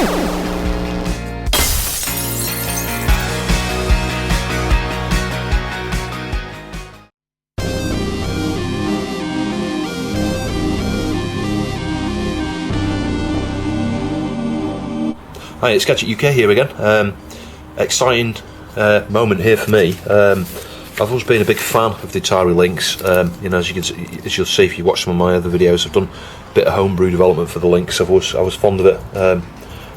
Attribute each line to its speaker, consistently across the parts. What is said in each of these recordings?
Speaker 1: Hi, it's Gadget UK here again. Exciting moment here for me. I've always been a big fan of the Atari Lynx. You know, as you'll see if you watch some of my other videos, I've done a bit of homebrew development for the Lynx. I was fond of it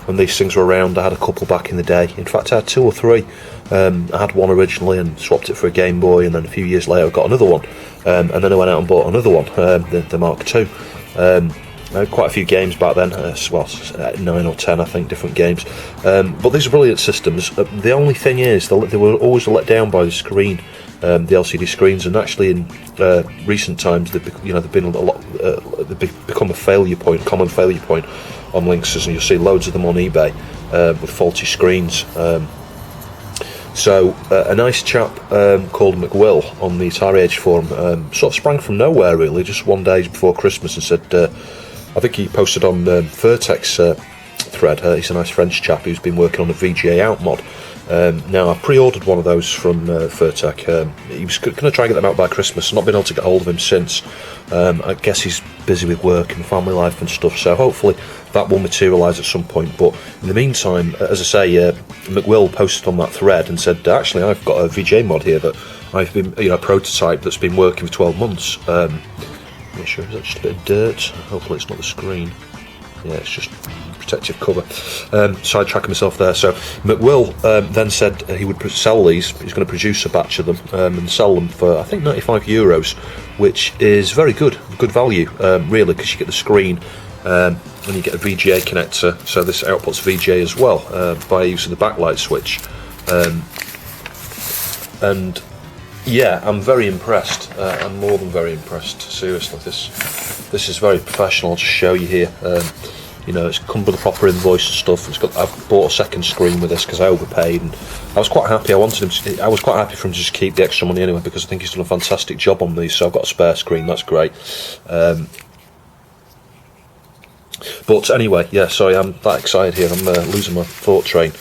Speaker 1: when these things were around. I had a couple back in the day. In fact, I had 2 or 3. I had one originally and swapped it for a Game Boy, and then a few years later I got another one, and then I went out and bought another one, the Mark II. I had quite a few games back then, 9 or 10 I think, different games, but these are brilliant systems. The only thing is they were always let down by the screen, the LCD screens, and actually in recent times they've been a lot, they've become a common failure point on Lynxes, and you'll see loads of them on eBay with faulty screens. So a nice chap called McWill on the AtariAge forum sort of sprang from nowhere really, just one day before Christmas, and said, I think he posted on Vertex thread. He's a nice French chap who's been working on a VGA out mod. Now I pre-ordered one of those from Vertex. He was going to try and get them out by Christmas. Not been able to get hold of him since. I guess he's busy with work and family life and stuff, so hopefully that will materialise at some point. But in the meantime, as I say, McWill posted on that thread and said, actually I've got a VGA mod here that I've been, a prototype that's been working for 12 months. I'm not sure, is that just a bit of dirt? Hopefully it's not the screen. Yeah, it's just protective cover. Sidetracking myself there. So McWill then said he would sell these. He's going to produce a batch of them and sell them for, I think, €95, which is very good value, really, because you get the screen and you get a VGA connector. So this outputs VGA as well by using the backlight switch. And yeah, I'm very impressed. I'm more than very impressed. Seriously, this is very professional. I'll just show you here. It's come with a proper invoice and stuff. I've bought a second screen with this because I overpaid, and I was quite happy. I was quite happy for him to just keep the extra money anyway, because I think he's done a fantastic job on these. So I've got a spare screen. That's great. But anyway, yeah. Sorry, I'm that excited here. I'm losing my thought train.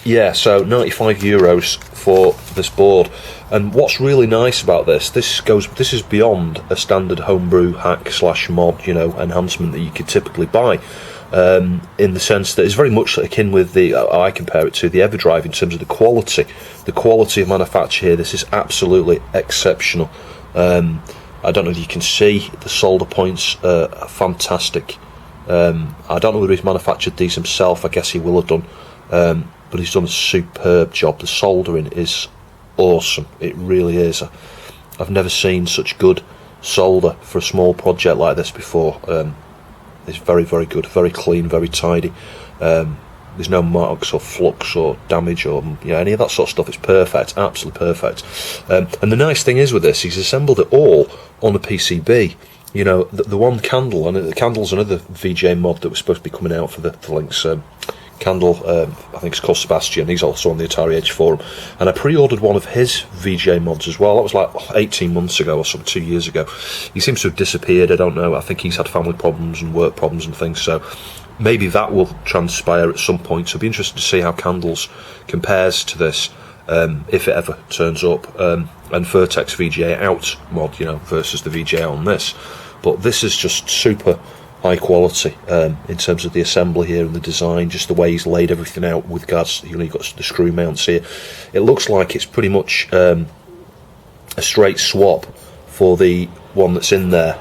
Speaker 1: Yeah, so €95 for this board, and what's really nice about this is beyond a standard homebrew hack / mod, enhancement that you could typically buy, in the sense that it's very much akin with I compare it to the EverDrive in terms of the quality of manufacture here. This is absolutely exceptional. I don't know if you can see the solder points are fantastic. I don't know whether he's manufactured these himself. I guess he will have done. But he's done a superb job. The soldering is awesome. It really is. I've never seen such good solder for a small project like this before. It's very, very good, very clean, very tidy. There's no marks or flux or damage or any of that sort of stuff. It's perfect, absolutely perfect. And the nice thing is with this, he's assembled it all on a PCB. The one candle, and the candle's another VGA mod that was supposed to be coming out for the Lynx. Candle, I think it's called Sebastian. He's also on the AtariAge forum, and I pre-ordered one of his VGA mods as well. That was like 18 months ago or something, 2 years ago. He seems to have disappeared. I don't know. I think he's had family problems and work problems and things, so maybe that will transpire at some point. So it'll be interesting to see how Candles compares to this, if it ever turns up, and Vertex VGA out mod, versus the VGA on this. But this is just super high quality in terms of the assembly here and the design, just the way he's laid everything out with regards, you've got the screw mounts here. It looks like it's pretty much a straight swap for the one that's in there.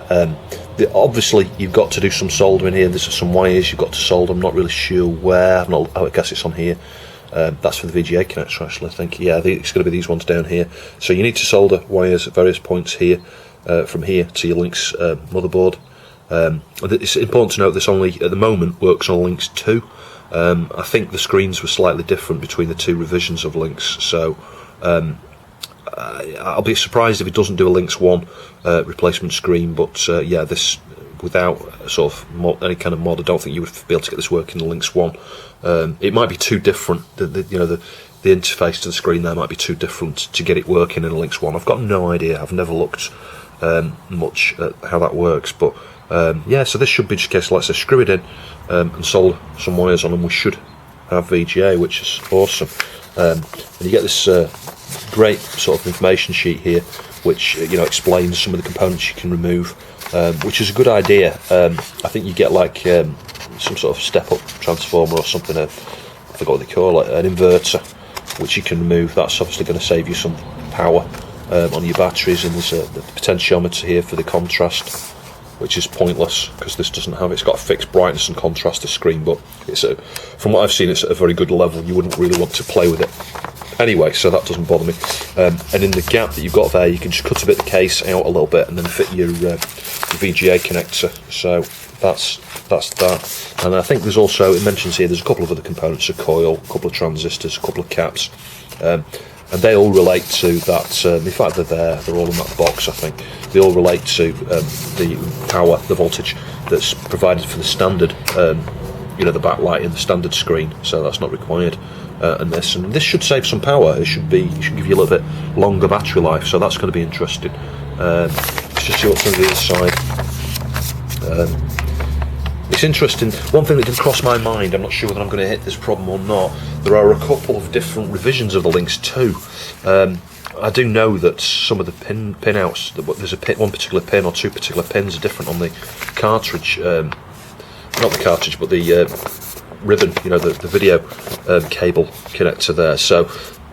Speaker 1: Obviously you've got to do some soldering here. There's some wires you've got to solder. I'm not really sure where. I guess it's on here. That's for the VGA connector actually, I think. Yeah, it's going to be these ones down here. So you need to solder wires at various points here, from here to your Lynx motherboard. It's important to note this only at the moment works on Lynx 2. I think the screens were slightly different between the 2 revisions of Lynx, so I'll be surprised if it doesn't do a Lynx 1 replacement screen. But yeah, this without sort of any kind of mod, I don't think you would be able to get this working in the Lynx 1. It might be too different. The interface to the screen there might be too different to get it working in a Lynx 1. I've got no idea. I've never looked much at how that works, but yeah, so this should be just a case, like I say, screw it in and solder some wires on, and we should have VGA, which is awesome. And you get this great sort of information sheet here, which explains some of the components you can remove, which is a good idea. I think you get like some sort of step-up transformer or something. I forgot what they call it, an inverter, which you can remove. That's obviously going to save you some power on your batteries. And there's the potentiometer here for the contrast, which is pointless because this doesn't have, it's got a fixed brightness and contrast to screen, but it's from what I've seen, it's at a very good level. You wouldn't really want to play with it anyway, so that doesn't bother me. And in the gap that you've got there, you can just cut a bit of the case out a little bit and then fit your VGA connector. So that's that. And I think there's also, it mentions here, there's a couple of other components, a coil, a couple of transistors, a couple of caps, and they all relate to that. In fact, they're all in that box, I think. They all relate to the power, the voltage that's provided for the standard, the backlight in the standard screen. So that's not required. And this should save some power. It should give you a little bit longer battery life. So that's going to be interesting. Let's just see what's on the other side. It's interesting. One thing that did cross my mind, I'm not sure whether I'm going to hit this problem or not, there are a couple of different revisions of the Lynx 2. I do know that some of the pin outs, there's one particular pin or two particular pins are different on the cartridge, not the cartridge but the ribbon, the video cable connector there, so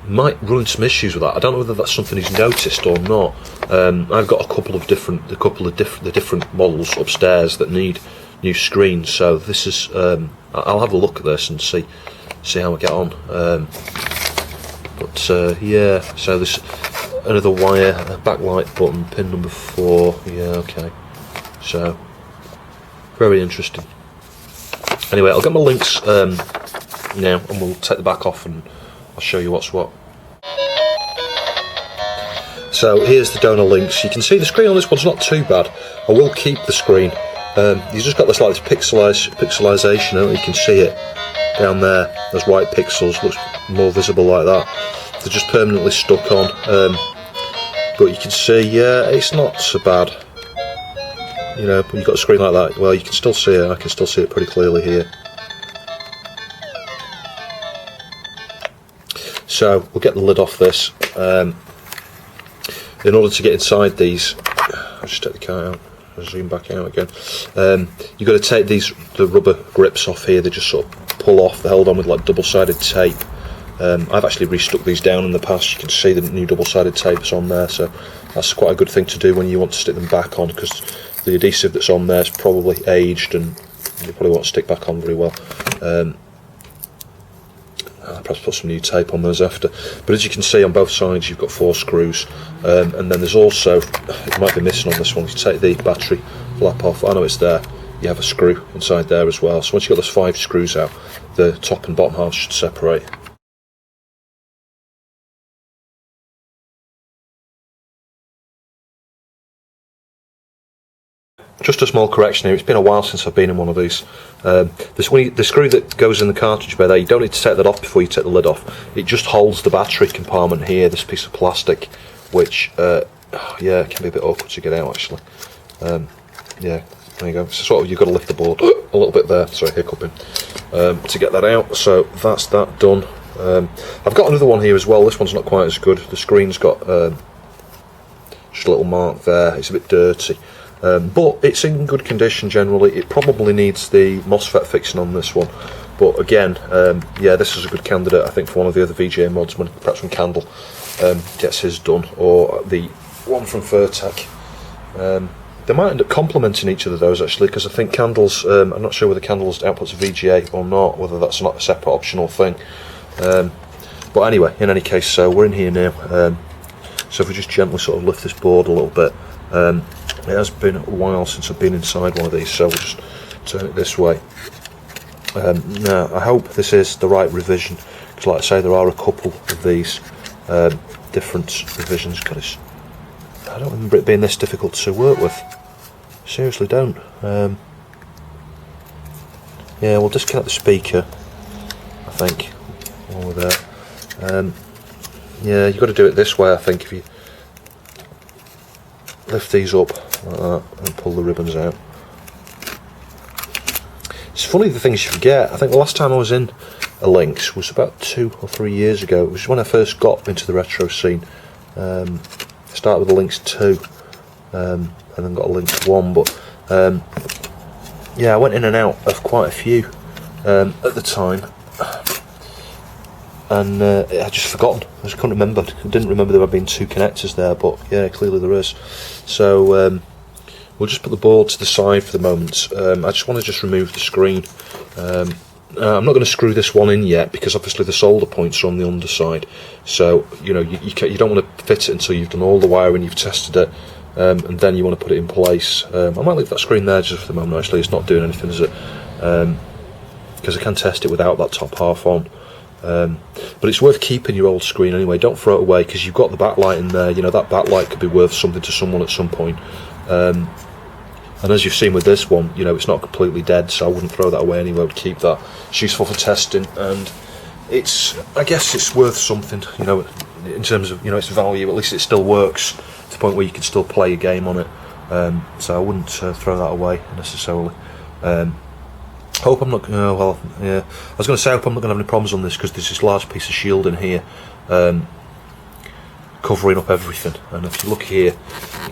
Speaker 1: might run into some issues with that. I don't know whether that's something he's noticed or not. I've got a couple of the different models upstairs that need new screens, so this is I'll have a look at this and see how I get on. Yeah, so there's another wire, a backlight button, pin number 4. Yeah, okay, so very interesting. Anyway, I'll get my Lynx now, and we'll take the back off and I'll show you what's what. So here's the donor Lynx. You can see the screen on this one's not too bad. I will keep the screen. You've just got this like this pixelization, and you can see it down there. Those white pixels looks more visible like that. They're just permanently stuck on. But you can see, yeah, it's not so bad. When you've got a screen like that, well, you can still see it. I can still see it pretty clearly here. So we'll get the lid off this. In order to get inside these, I'll just take the card out. I'll zoom back out again. You've got to take the rubber grips off here. They just sort of pull off. They're held on with like double-sided tape. I've actually restuck these down in the past. You can see the new double-sided tape's on there, so that's quite a good thing to do when you want to stick them back on, because the adhesive that's on there is probably aged and you probably won't stick back on very well. I'll perhaps put some new tape on those after. But as you can see, on both sides you've got 4 screws, and then there's also, it might be missing on this one, you take the battery flap off. I know it's there. You have a screw inside there as well. So once you've got those 5 screws out, the top and bottom halves should separate. Just a small correction here, it's been a while since I've been in one of these. The screw that goes in the cartridge bay there, you don't need to take that off before you take the lid off. It just holds the battery compartment here, this piece of plastic, which, yeah, it can be a bit awkward to get out actually. Yeah, there you go. So sort of, you've got to lift the board a little bit there, sorry, hiccuping, to get that out. So that's that done. I've got another one here as well. This one's not quite as good. The screen's got just a little mark there. It's a bit dirty. But it's in good condition generally. It probably needs the MOSFET fixing on this one, but again, yeah, this is a good candidate I think for one of the other VGA mods, perhaps when Candle gets his done, or the one from Furtek. They might end up complementing each of those actually, because I think Candle's, I'm not sure whether Candle's outputs a VGA or not, whether that's not a separate optional thing. But anyway, in any case, so we're in here now. So if we just gently sort of lift this board a little bit. It has been a while since I've been inside one of these, so we'll just turn it this way. Now, I hope this is the right revision, because like I say, there are a couple of these different revisions. God, I don't remember it being this difficult to work with. Seriously don't. Yeah, we'll disconnect the speaker, I think, while we're there. Yeah, you've got to do it this way, I think. If you lift these up like that and pull the ribbons out, It's funny the things you forget. I think the last time I was in a Lynx was about 2 or 3 years ago. It was when I first got into the retro scene. Started with a Lynx 2, and then got a Lynx 1, but yeah, I went in and out of quite a few at the time, and I just forgotten. I just couldn't remember. I didn't remember there had been 2 connectors there, but yeah, clearly there is. So we'll just put the board to the side for the moment. I just want to remove the screen. I'm not going to screw this one in yet because obviously the solder points are on the underside. So you know you don't want to fit it until you've done all the wiring, you've tested it, and then you want to put it in place. I might leave that screen there just for the moment. Actually, it's not doing anything, is it? Because I can test it without that top half on. But it's worth keeping your old screen anyway. Don't throw it away because you've got the backlight in there. You know that backlight could be worth something to someone at some point. And as you've seen with this one, you know, it's not completely dead, so I wouldn't throw that away anyway. I would keep that. It's useful for testing, and I guess it's worth something, you know, in terms of, you know, its value. At least it still works to the point where you can still play a game on it. So I wouldn't throw that away necessarily. Hope I'm not. Well, yeah. I was going to say I hope I'm not going to have any problems on this because there's this large piece of shield in here. Covering up everything, and if you look here,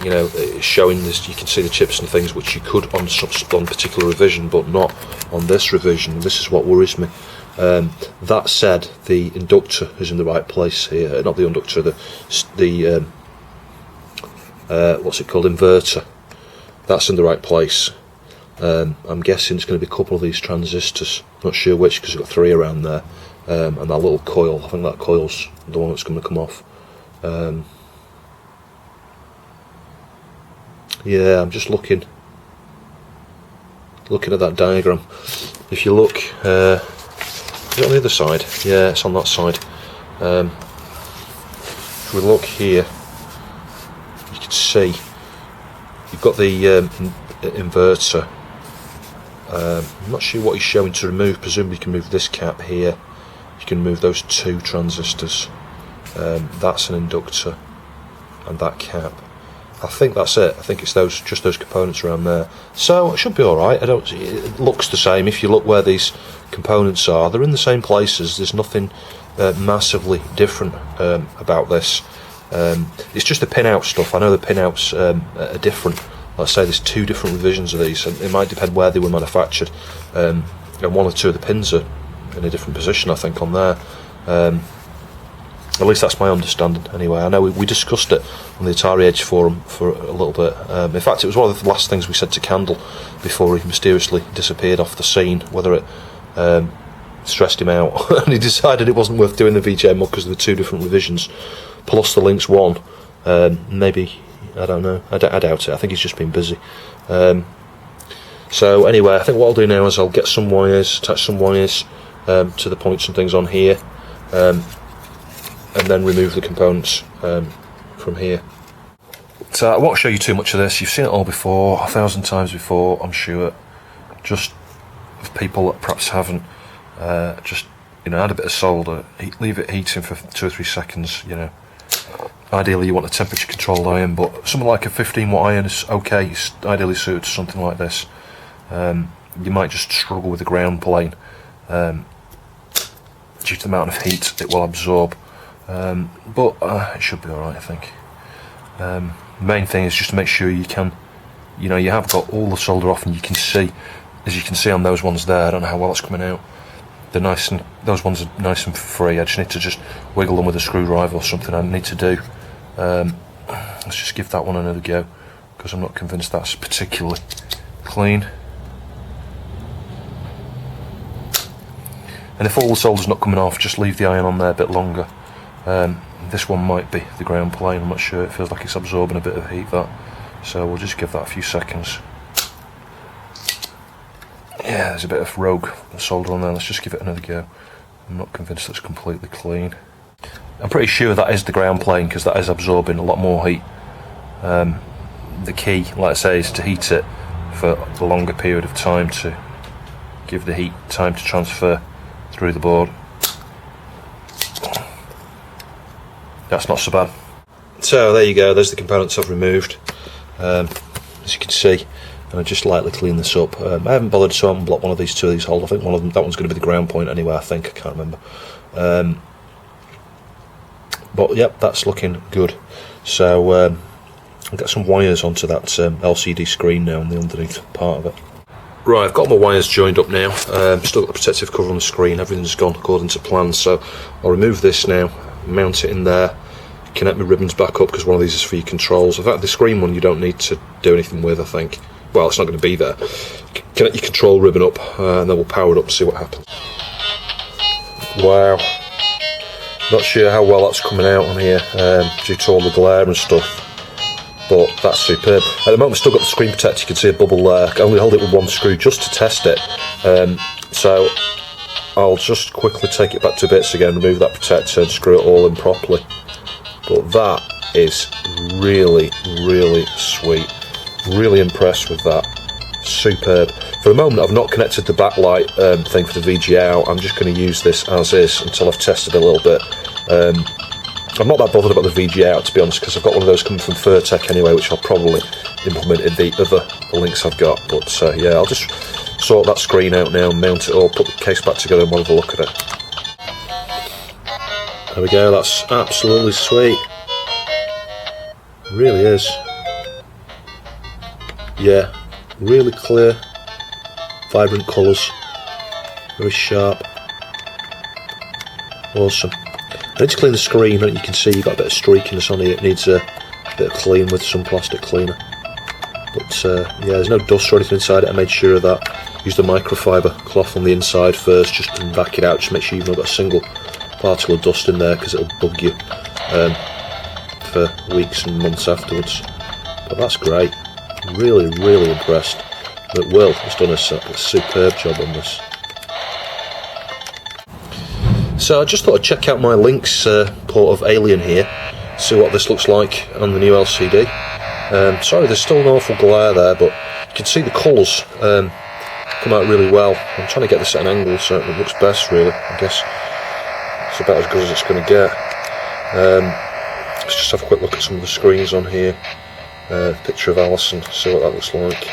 Speaker 1: you know, it's showing this. You can see the chips and things which you could on particular revision, but not on this revision. This is what worries me. That said, the inductor is in the right place here. Not the inductor, the what's it called, inverter. That's in the right place. I'm guessing it's going to be a couple of these transistors. Not sure which because we've got 3 around there, and that little coil. I think that coil's the one that's going to come off. Yeah, I'm just looking at that diagram. If you look, is it on the other side? Yeah, it's on that side. If we look here, you can see you've got the inverter. I'm not sure what he's showing to remove. Presumably you can move this cap here. You can move those 2 transistors. That's an inductor, and that cap. I think that's it. I think it's just those components around there. So it should be all right. It looks the same. If you look where these components are, they're in the same places. There's nothing massively different about this. It's just the pin-out stuff. I know the pin-outs are different. Let's say there's 2 different revisions of these, and it might depend where they were manufactured. And 1 or 2 of the pins are in a different position, I think, on there. At least that's my understanding anyway. I know we discussed it on the AtariAge forum for a little bit. In fact, it was one of the last things we said to Candle before he mysteriously disappeared off the scene, whether it stressed him out and he decided it wasn't worth doing the VJ mod because of the 2 different revisions plus the Lynx 1. Maybe, I don't know, I doubt it. I think he's just been busy. So anyway, I think what I'll do now is I'll get some wires, attach some wires to the points and things on here, and then remove the components from here. So I won't show you too much of this. You've seen it all before, 1,000 times before, I'm sure. Just for people that perhaps haven't, just, you know, add a bit of solder, leave it heating for 2 or 3 seconds. You know, ideally you want a temperature controlled iron, but something like a 15 watt iron is okay. It's ideally suited to something like this. You might just struggle with the ground plane due to the amount of heat it will absorb. But it should be alright, I think. The main thing is just to make sure you can, you know, you have got all the solder off, and you can see, as you can see on those ones there, I don't know how well it's coming out, they're nice, and those ones are nice and free. I just need to just wiggle them with a screwdriver or something I need to do. Let's just give that one another go, because I'm not convinced that's particularly clean. And if all the solder's not coming off, just leave the iron on there a bit longer. This one might be the ground plane, I'm not sure. It feels like it's absorbing a bit of heat, that. So we'll just give that a few seconds. Yeah, there's a bit of rogue solder on there. Let's just give it another go. I'm not convinced that's completely clean. I'm pretty sure that is the ground plane, because that is absorbing a lot more heat. The key, like I say, is to heat it for a longer period of time to give the heat time to transfer through the board. That's not so bad. So there you go, there's the components I've removed. As you can see, and I just lightly clean this up. I haven't bothered to unblock one of these holes. I think one of them, that one's going to be the ground point anyway, I think, I can't remember. But yep, that's looking good. So I'll get some wires onto that LCD screen now on the underneath part of it. Right, I've got my wires joined up now. Still got the protective cover on the screen, everything's gone according to plan, so I'll remove this now, mount it in there, connect my ribbons back up, because one of these is for your controls. In fact, the screen one you don't need to do anything with, I think. Well, it's not going to be there. Connect your control ribbon up, and then we'll power it up and see what happens. Wow. Not sure how well that's coming out on here, due to all the glare and stuff. But that's superb. At the moment I've still got the screen protector, you can see a bubble there. I can only hold it with one screw just to test it. So I'll just quickly take it back to bits again, remove that protector and screw it all in properly. But that is really, really sweet. Really impressed with that. Superb. For the moment I've not connected the backlight thing for the VGA out. I'm just going to use this as is until I've tested it a little bit. I'm not that bothered about the VGA out, to be honest, because I've got one of those coming from Furtek anyway, which I'll probably implement in the other Lynx I've got. But yeah, I'll just sort that screen out now, mount it all, put the case back together and we'll have a look at it. There we go, that's absolutely sweet. It really is. Yeah, really clear, vibrant colours, very sharp. Awesome. I need to clean the screen, and you can see you've got a bit of streakiness on here. It needs a bit of clean with some plastic cleaner. But yeah, there's no dust or anything inside it. I made sure of that. Use the microfiber cloth on the inside first, just to vac it out, just make sure you've not got a single particle of dust in there, because it'll bug you for weeks and months afterwards. But that's great. Really, really impressed. McWill has done a superb job on this. So I just thought I'd check out my Lynx port of Alien here, see what this looks like on the new LCD. Sorry, there's still an awful glare there, but you can see the colours come out really well. I'm trying to get this at an angle so it looks best, really. I guess it's about as good as it's going to get. Let's just have a quick look at some of the screens on here. Picture of Alison, see what that looks like.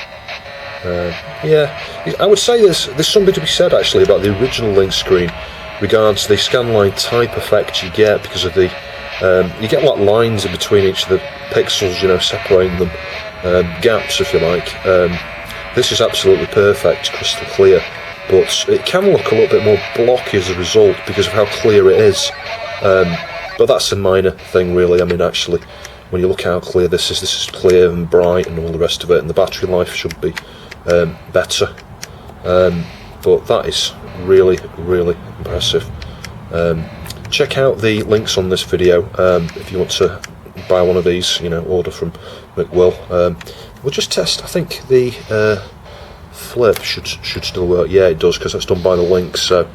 Speaker 1: Yeah, I would say there's something to be said actually about the original Lynx screen regards the scanline type effect you get, because of the you get like lines in between each of the pixels, you know, separating them, gaps if you like. This is absolutely perfect, crystal clear, but it can look a little bit more blocky as a result because of how clear it is. But that's a minor thing really. I mean, actually, when you look how clear this is clear and bright and all the rest of it, and the battery life should be better. But that is really, really impressive. Check out the links on this video if you want to buy one of these, you know, order from McWill. We'll just test. I think the flip should still work. Yeah, it does, because that's done by the Lynx. So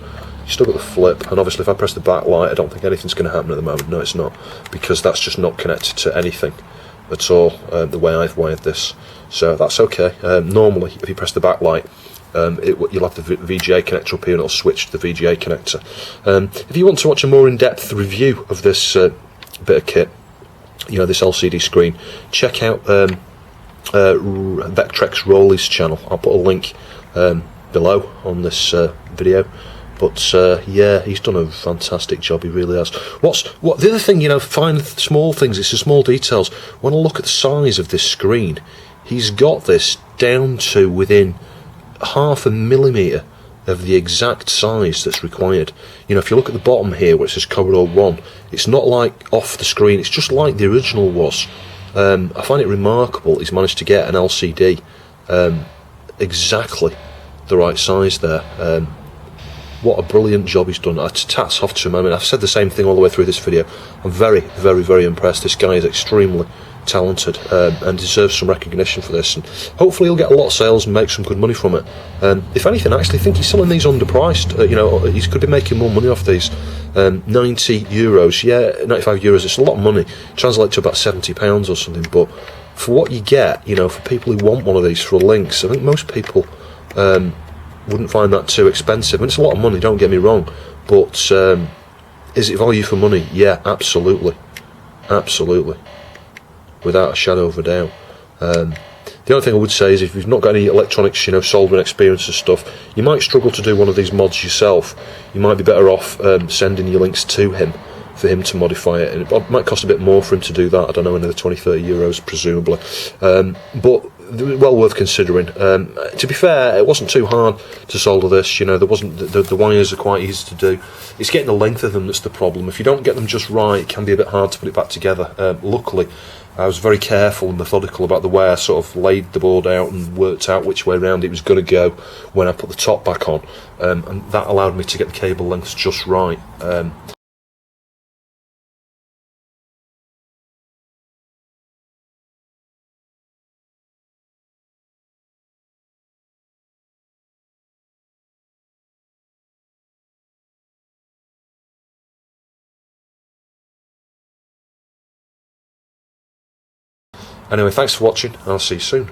Speaker 1: you still got the flip, and obviously if I press the backlight, I don't think anything's going to happen at the moment. No, it's not, because that's just not connected to anything at all, the way I've wired this. So that's okay. Normally, if you press the backlight, you'll have the VGA connector up here, and it'll switch to the VGA connector. If you want to watch a more in-depth review of this bit of kit, you know, this LCD screen, check out VectrexRoli's channel. I'll put a link below on this video. But yeah, he's done a fantastic job. He really has. The other thing, you know, find small things. It's the small details. When I look at the size of this screen, he's got this down to within 0.5 millimetre of the exact size that's required. You know, if you look at the bottom here where it says Corridor 1, it's not like off the screen, it's just like the original was. I find it remarkable he's managed to get an LCD exactly the right size there. What a brilliant job he's done. Tats off to him. I mean, I've said the same thing all the way through this video. I'm very, very, very impressed. This guy is extremely talented and deserves some recognition for this, and hopefully he'll get a lot of sales and make some good money from it. If anything, I actually think he's selling these underpriced. You know, he could be making more money off these. 90 euros, yeah, 95 euros, it's a lot of money. Translate to about £70 or something, but for what you get, you know, for people who want one of these for a Lynx, I think most people wouldn't find that too expensive. And it's a lot of money, don't get me wrong, but is it value for money? Yeah, absolutely, absolutely, without a shadow of a doubt. The The only thing I would say is if you've not got any electronics, you know, soldering experience and stuff, you might struggle to do one of these mods yourself. You might be better off sending your links to him for him to modify it, and it might cost a bit more for him to do that. I don't know, another 20-30 euros presumably, but well worth considering. To be fair, it wasn't too hard to solder this. You know, there wasn't the wires are quite easy to do. It's getting the length of them that's the problem. If you don't get them just right, it can be a bit hard to put it back together. Luckily, I was very careful and methodical about the way I sort of laid the board out and worked out which way round it was going to go when I put the top back on, and that allowed me to get the cable lengths just right. Anyway, thanks for watching, and I'll see you soon.